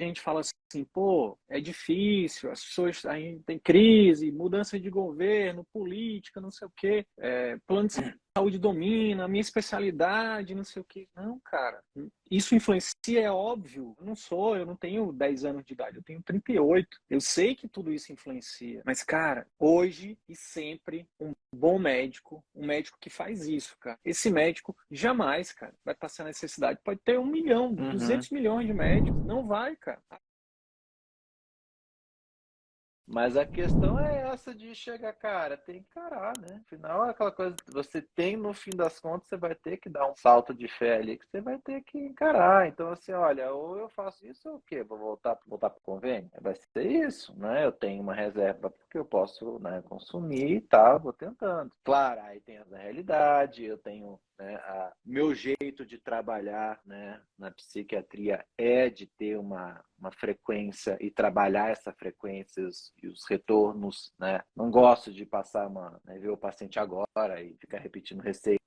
gente fala assim, pô, é difícil, as pessoas aí tem crise, mudança de governo, política, não sei o quê, plano de saúde domina, a minha especialidade, não sei o quê. Não, cara, isso influencia, é óbvio. Eu não tenho 10 anos de idade, eu tenho 38. Eu sei que tudo isso influencia. Mas, cara, hoje e sempre, um bom médico, um médico que faz isso, cara. Esse médico jamais, cara, vai passar necessidade. Pode ter 1 milhão, 200 milhões de médicos. Não vai, cara. Mas a questão é essa de chegar, cara, tem que encarar, né? Afinal, é aquela coisa que você tem, no fim das contas, você vai ter que dar um salto de fé ali, que você vai ter que encarar. Então, assim, olha, ou eu faço isso ou o quê? Vou voltar pro convênio? Vai ser isso, né? Eu tenho uma reserva porque eu posso, né, consumir e tal, vou tentando. Claro, aí tem a realidade, eu tenho, né, meu jeito de trabalhar, né, na psiquiatria é de ter uma frequência e trabalhar essa frequência e os retornos, né? Não gosto de passar ver o paciente agora e ficar repetindo receita,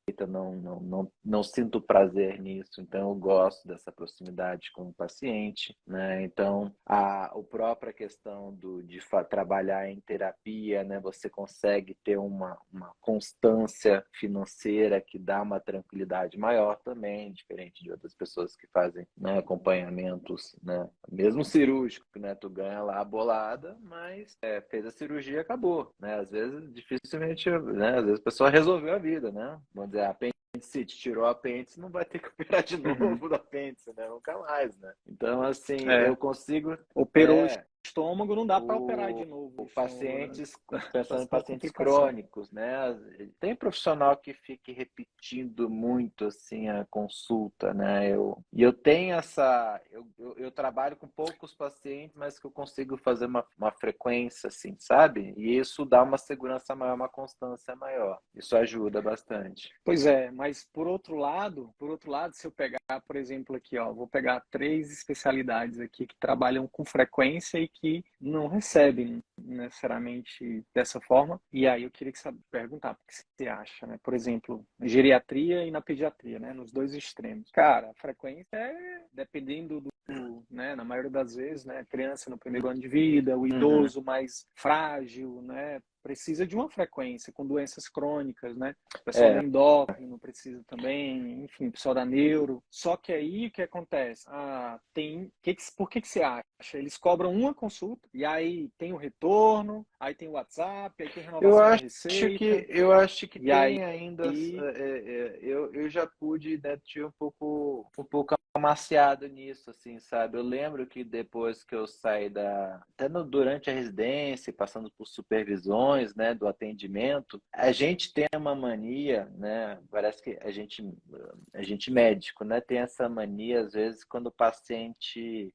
não sinto prazer nisso, então eu gosto dessa proximidade com o paciente, né? Então, a própria questão de trabalhar em terapia, né? Você consegue ter uma constância financeira que dá uma tranquilidade maior também, diferente de outras pessoas que fazem, né, acompanhamentos, né, mesmo cirúrgico, né, tu ganha lá a bolada, mas fez a cirurgia e acabou, né, às vezes dificilmente, né, às vezes a pessoa resolveu a vida, né, vamos dizer, apendicite, tirou o apêndice, não vai ter que operar de novo do apêndice, né, nunca mais, né, então assim, eu É, consigo, operou o estômago, não dá para operar de novo o estômago, né? pacientes, pensando em Próxima pacientes complicação. crônicos, né? Tem profissional que fique repetindo muito assim a consulta, né? Eu tenho eu trabalho com poucos pacientes, mas que eu consigo fazer uma frequência assim, sabe? E isso dá uma segurança maior, uma constância maior. Isso ajuda bastante. Pois é, mas por outro lado, se eu pegar, por exemplo, aqui, ó, vou pegar 3 especialidades aqui que trabalham com frequência e que não recebem necessariamente dessa forma. E aí eu queria perguntar o que você acha, né? Por exemplo, na geriatria e na pediatria, né? Nos dois extremos. Cara, a frequência dependendo né, na maioria das vezes, né, criança no primeiro ano de vida, o Uhum. idoso mais frágil, né, precisa de uma frequência com doenças crônicas, né? O pessoal do É, endócrino precisa também, enfim, o pessoal da neuro. Só que aí o que acontece? Por que você acha? Eles cobram uma consulta e aí tem o retorno, aí tem o WhatsApp, aí tem eu renovação da acho receita, eu acho que e aí tem ainda. Eu já pude, né, tive um pouco amaciado nisso, assim, sabe? Eu lembro que depois que eu saí até durante a residência, passando por supervisões, né, do atendimento, a gente tem uma mania, né? Parece que a gente médico, né, tem essa mania às vezes quando a gente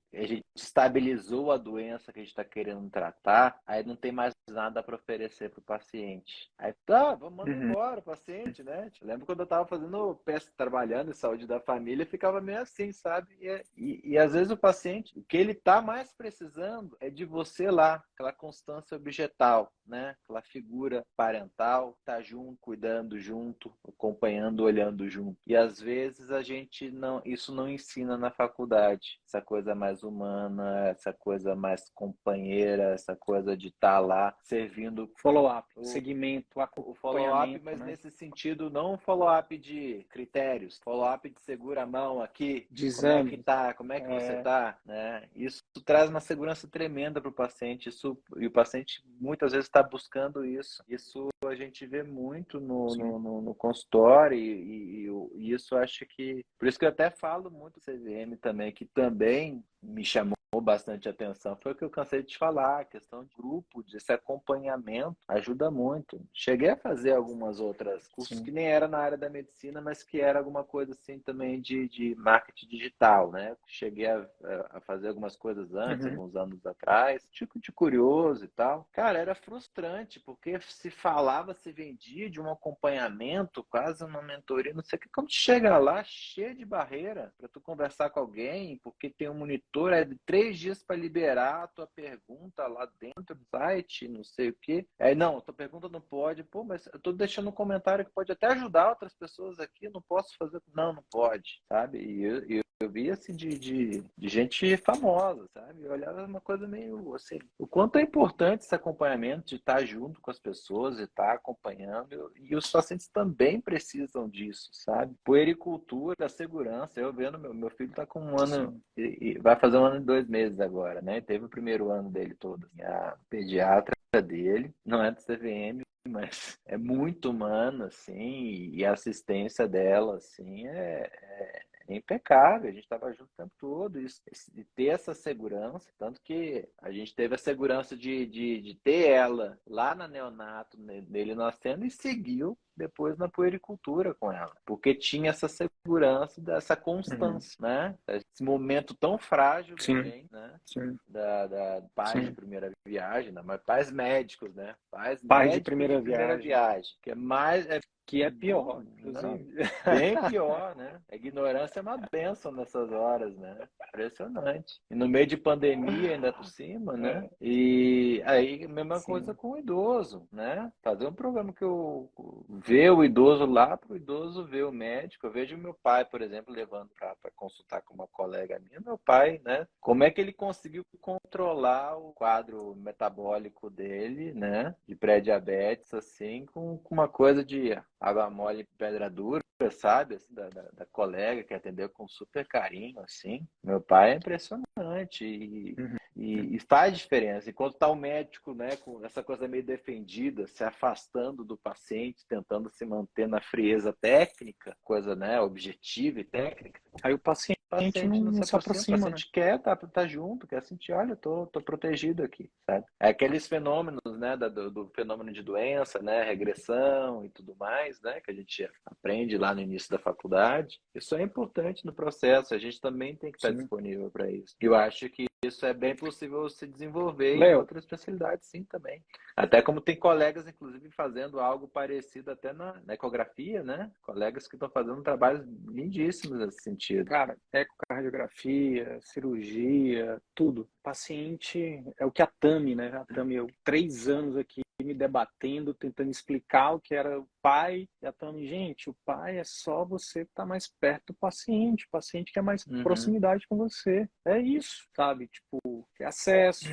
estabilizou a doença que a gente está querendo tratar, aí não tem mais nada para oferecer para o paciente. Aí tá, vamos mandar uhum, embora o paciente, né? Eu lembro quando eu estava fazendo peça, trabalhando em saúde da família, ficava meio assim, sabe? E às vezes o paciente, o que ele está mais precisando é de você lá, aquela constância objetal, né? Aquela figura parental, tá junto, cuidando junto, acompanhando, olhando junto. E às vezes isso não ensina na faculdade, essa coisa mais humana, essa coisa mais companheira, essa coisa de estar lá servindo follow-up, o, segmento, o follow-up, acompanhamento, mas né? nesse sentido, não um follow-up de critérios, follow-up de segura a mão aqui, De como é que exames. tá, como é que você tá, né? Isso traz uma segurança tremenda para o paciente, e o paciente muitas vezes está buscando isso. Isso a gente vê muito Sim. no consultório e isso acho que, por isso que eu até falo muito do CVM também, que também me chamou bastante atenção, foi o que eu cansei de te falar, a questão de grupo, desse acompanhamento, ajuda muito. Cheguei a fazer algumas outras cursos que Sim. nem era na área da medicina, mas que era alguma coisa assim também de marketing digital, né? Cheguei a fazer algumas coisas antes, Uhum. alguns anos atrás, tipo de curioso e tal. Cara, era frustrante, porque se falava, se vendia de um acompanhamento, quase uma mentoria, não sei o que, quando chega lá, cheio de barreira para tu conversar com alguém, porque tem um monitor, é de 3 dias para liberar a tua pergunta lá dentro do site, não sei o quê. Aí, não, tua pergunta não pode. Pô, mas eu tô deixando um comentário que pode até ajudar outras pessoas aqui, não posso fazer. Não, não pode, sabe? E eu Eu vi, assim, de gente famosa, sabe? Eu olhava uma coisa meio, assim, o quanto é importante esse acompanhamento, de estar junto com as pessoas, de estar acompanhando, e os pacientes também precisam disso, sabe? Puericultura, segurança, eu vendo, meu filho está com um ano, Sim. e vai fazer um ano e 2 meses agora, né? Teve o primeiro ano dele todo. A pediatra dele, não é do CVM, mas é muito humano, assim, e a assistência dela, assim, é impecável. A gente estava junto o tempo todo, e ter essa segurança, tanto que a gente teve a segurança de ter ela lá na neonato, nele nascendo, e seguiu depois na puericultura com ela, porque tinha essa segurança, dessa Uhum. constância, né? Esse momento tão frágil da Sim, gente, né? sim, Da pais de sim. primeira viagem, né? Mas pais médicos, né? Pais Pais de médicos de primeira primeira viagem, viagem, que é mais que é bom, pior, não, inclusive. bem pior, né? A ignorância é uma bênção nessas horas, né? Impressionante. E no meio de pandemia ainda por cima, né? É, E aí, mesma coisa sim, com o idoso, né? Fazer um programa que eu ver o idoso lá para o idoso ver o médico. Eu vejo meu pai, por exemplo, levando para consultar com uma colega minha, meu pai, né? Como é que ele conseguiu controlar o quadro metabólico dele, né? De pré-diabetes, assim, com uma coisa de água mole e pedra dura, sabe? Assim, da colega que atendeu com super carinho, assim. Meu pai é impressionante uhum, e faz diferença. Enquanto está o médico, né, com essa coisa meio defendida, se afastando do paciente, tentando se manter na frieza técnica, coisa, né, objetiva e técnica, aí o o paciente paciente não não se se aproxima, o aproxima, né? paciente quer tá junto, quer sentir, olha, tô protegido aqui, sabe? É aqueles fenômenos, né, do fenômeno de doença, né, regressão e tudo mais, né, que a gente aprende lá no início da faculdade. Isso é importante no processo, a gente também tem que estar Sim. disponível para isso. Eu acho que isso é bem possível se desenvolver em Léo, outras especialidades, sim, também. Até como tem colegas, inclusive, fazendo algo parecido até na ecografia, né? Colegas que estão fazendo trabalhos lindíssimos nesse sentido. cara, ecocardiografia, cirurgia, tudo. Paciente é o que a Tami, né? A Tami, eu 3 anos aqui me debatendo, tentando explicar o que era o pai. E a Tami, gente, o pai é só você estar mais perto do paciente. O paciente quer mais Uhum. proximidade com você. É isso, sabe? Tipo, quer acesso,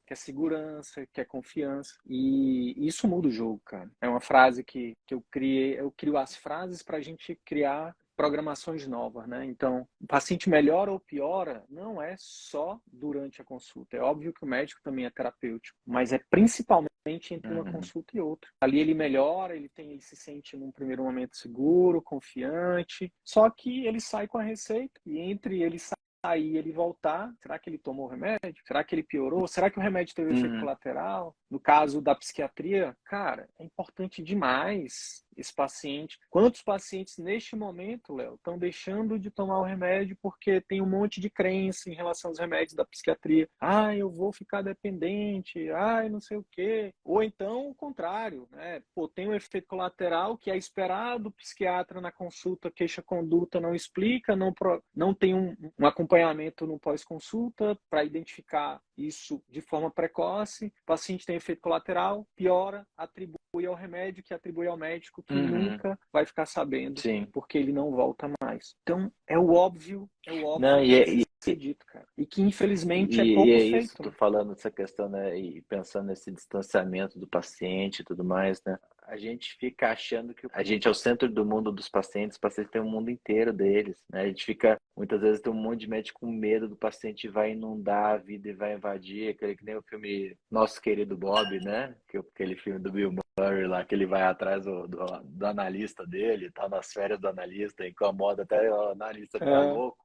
quer segurança, quer confiança. E isso muda o jogo, cara. É uma frase que eu criei, eu crio as frases para a gente criar programações novas, né? Então, o paciente melhora ou piora não é só durante a consulta. É óbvio que o médico também é terapêutico, mas é principalmente entre uma Uhum. consulta e outra. Ali ele melhora, ele se sente num primeiro momento seguro, confiante, só que ele sai com a receita e entre ele sair e ele voltar, será que ele tomou o remédio? Será que ele piorou? Será que o remédio teve efeito Uhum. colateral? No caso da psiquiatria, cara, é importante demais esse paciente. Quantos pacientes neste momento, Léo, estão deixando de tomar o remédio porque tem um monte de crença em relação aos remédios da psiquiatria? Ah, eu vou ficar dependente, ah, não sei o quê. Ou então o contrário, né? Pô, tem um efeito colateral que é esperado, o psiquiatra na consulta, queixa-conduta não explica, não tem um acompanhamento no pós-consulta para identificar isso de forma precoce. O paciente tem efeito colateral, piora, atribui ao remédio, que atribui ao médico, que Uhum. nunca vai ficar sabendo, Sim. porque ele não volta mais. Então, é o Não, óbvio que precisa ser dito, cara. E que, infelizmente, é e pouco é isso, feito, tô né? falando essa questão, né, e pensando nesse distanciamento do paciente e tudo mais, né? A gente fica achando que a gente é o centro do mundo dos pacientes, os pacientes têm um mundo inteiro deles, né? A gente fica, muitas vezes, tem um monte de médico com medo do paciente vai inundar a vida e vai invadir, aquele que nem o filme Nosso Querido Bob, né? Aquele filme do Bill Murray lá, que ele vai atrás do analista dele, tá nas férias do analista, incomoda até o analista ficar É, louco,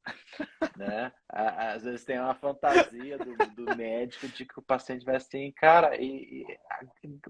né? Às vezes tem uma fantasia do médico de que o paciente vai assim, cara, e a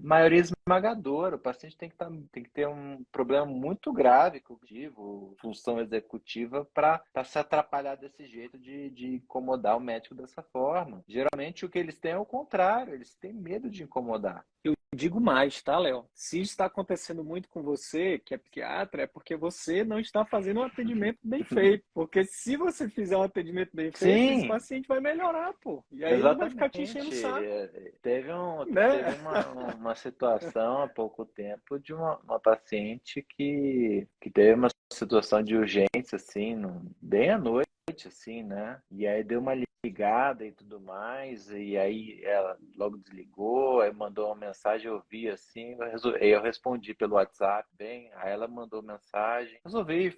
maioria esmagadora, o paciente tem que ter um problema muito grave cognitivo, função executiva, para se atrapalhar desse jeito de incomodar o médico dessa forma. Geralmente o que eles têm é o contrário, eles têm medo de incomodar. eu digo mais, tá, Léo? Se está acontecendo muito com você, que é psiquiatra, é porque você não está fazendo um atendimento bem feito. Porque se você fizer um atendimento bem feito, esse Sim, paciente vai melhorar, pô. E aí ele não vai ficar te enchendo o exatamente. saco, Teve né? uma situação há pouco tempo de uma paciente que teve uma situação de urgência, assim, bem à noite. assim, né? E aí deu uma ligada e tudo mais, e aí ela logo desligou, aí mandou uma mensagem, eu vi assim, eu respondi pelo WhatsApp, bem, aí ela mandou mensagem, resolvi,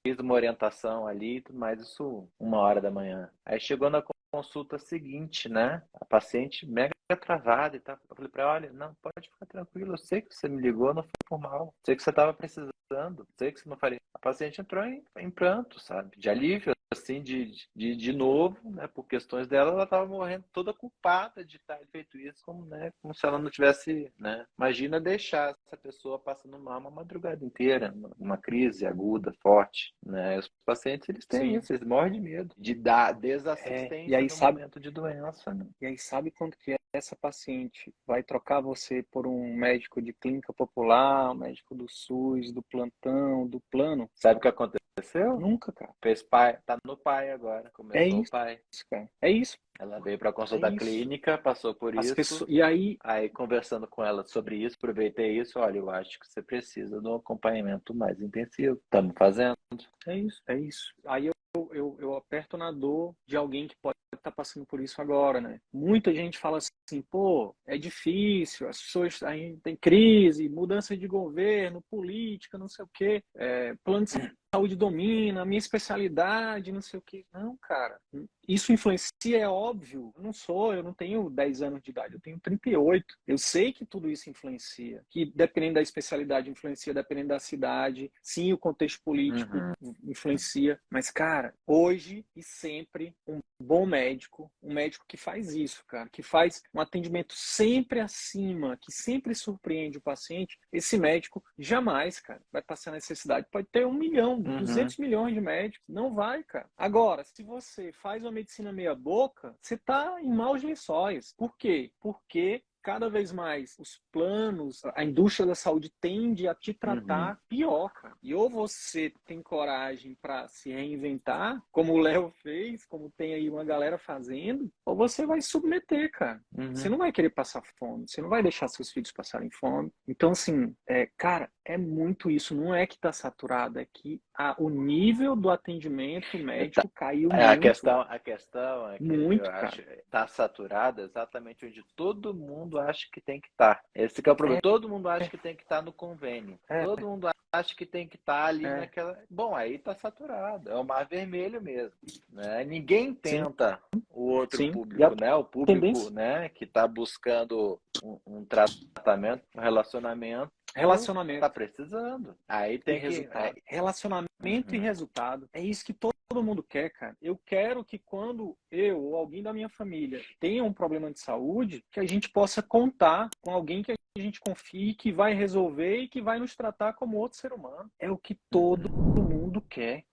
fiz uma orientação ali e tudo mais, isso 1h da manhã. Aí chegou na consulta seguinte, né? A paciente mega travada e tal. Eu falei pra ela, olha, não, pode ficar tranquilo, eu sei que você me ligou, não foi por mal, sei que você estava precisando, sei que você não faria. A paciente entrou em pranto, sabe? De alívio, assim, de novo, né? Por questões dela, ela estava morrendo toda culpada de estar feito isso, como, né? Como se ela não tivesse, né? Imagina deixar essa pessoa passando mal uma madrugada inteira, uma crise aguda, forte, né? Os pacientes, eles têm Sim. isso, eles morrem de medo de dar E desassistência aí no sabe, momento de doença, né? e aí sabe quando que essa paciente vai trocar você por um médico de clínica popular, um médico do SUS, do plantão, do plano? Sabe o que aconteceu? Nunca, cara. Fez pai, tá no pai agora, É começou o isso, pai. cara. É isso, Ela veio para é consulta isso. clínica, passou por As isso, pessoas, e aí aí conversando com ela sobre isso, aproveitei isso, olha, eu acho que você precisa de um acompanhamento mais intensivo. Estamos fazendo. é isso, é isso. Aí eu aperto na dor de alguém que pode estar passando por isso agora, né? Muita gente fala assim, pô, é difícil, as pessoas, a gente tem crise, mudança de governo, política, não sei o quê, plano de saúde domina, a minha especialidade, não sei o quê. Não, cara, isso influencia, é óbvio. Eu não tenho 10 anos de idade, eu tenho 38. Eu sei que tudo isso influencia, que dependendo da especialidade influencia, dependendo da cidade, sim, o contexto político influencia, mas, cara, hoje e sempre, um bom médico, um médico que faz isso, cara, que faz um atendimento sempre acima, que sempre surpreende o paciente, esse médico jamais, cara, vai passar necessidade. Pode ter 1 milhão, 200 milhões de médicos, não vai, cara. Agora, se você faz uma medicina meia boca, você tá em maus lençóis. Por quê? Porque cada vez mais os planos, a indústria da saúde tende a te tratar pior, cara. E ou você tem coragem para se reinventar, como o Léo fez, como tem aí uma galera fazendo, ou você vai submeter, cara. Você não vai querer passar fome, você não vai deixar seus filhos passarem fome. Então, assim, cara, é muito isso. Não é que está saturado, é que o nível do atendimento médico caiu A muito. questão é que eu Muito, acho cara. que está saturada exatamente onde todo mundo acha que tem que estar. Esse que é o problema. Todo mundo acha que tem que estar no convênio. É, Todo mundo acha que tem que estar ali é. naquela. Bom, aí está saturado. É o mar vermelho mesmo, né? Ninguém Sim, tenta o outro sim. E a público, né? O público, tendência, né? Que está buscando um tratamento, um relacionamento. Tá relacionamento precisando. Aí e tem que. resultado. Relacionamento e resultado. É isso que todo mundo quer, cara. Eu quero que quando eu ou alguém da minha família tenha um problema de saúde, que a gente possa contar com alguém que a gente confie, que vai resolver e que vai nos tratar como outro ser humano. É o que todo mundo quer.